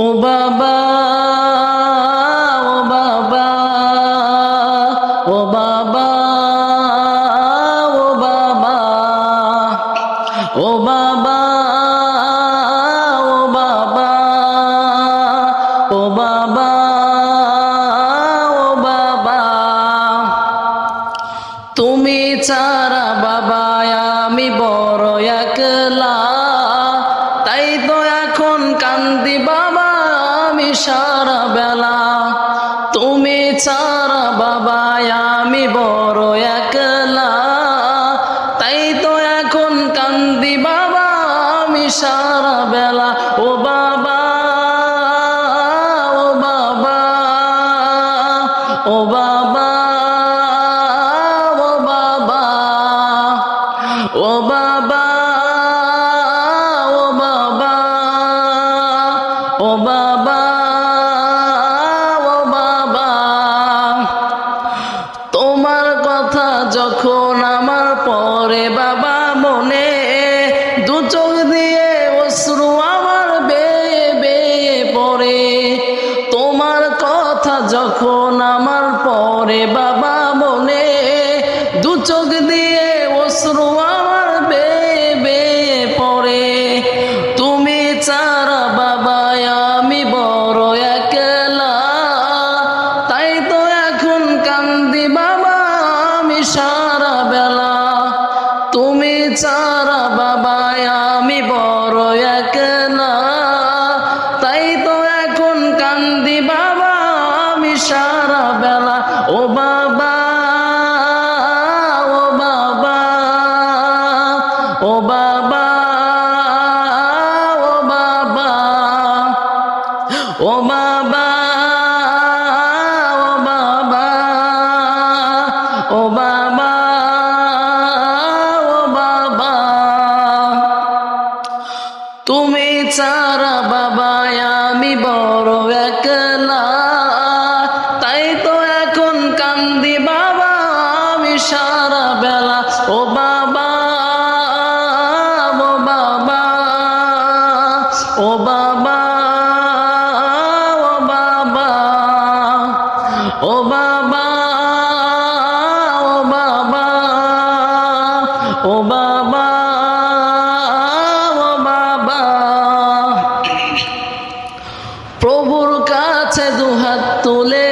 ও বাবা, ও বাবা, ও বাবা, ও বাবা, ও বাবা, ও বাবা, ও বাবা, ও বাবা, তুমি ছাড়া বাবা আমি বড় একলা, তাই তো এখন কান্দি বাবা আমি সারা বেলা। তুমি ছাড়া বাবা আমি বড় একলা, তাই তো এখন কান্দি বাবা আমি সারা বেলা। ও বাবা, ও বাবা, ও বাবা, ও বাবা, ও বাবা, ও বাবা, ও বাবা, ও বাবা, তোমার কথা যখন আমার পরে বাবা মনে, দু চোখ দিয়ে অশ্রু আমার বেয়ে বেয়ে পড়ে। তোমার কথা যখন আমার পরে বাবা মনে, দু চোখ দিয়ে অশ্রু আমার বেয়ে বেয়ে পড়ে। তুমি ছাড়া বাবা আমি বড় একলা, তাই তো এখন কান্দি বাবা আমি সারা বেলা। তুমি ছাড়া বাবা আমি বড় একলা, তাই তো এখন কান্দি বাবা আমি সারা বেলা। ও বাবা, ও বাবা, ও বাবা, ও বাবা, ও বাবা, ও বাবা, ও বাবা, ও বাবা, তুমি ছাড়া বাবা আমি বড় একলা, তাই তো এখন কান্দি বাবা আমি সারা বেলা। ও বাবা, ও বাবা, ও বাবা, ও বাবা, ও বাবা, ও বাবা, ও বাবা, ও বাবা, প্রভুর কাছে দুহাত তুলে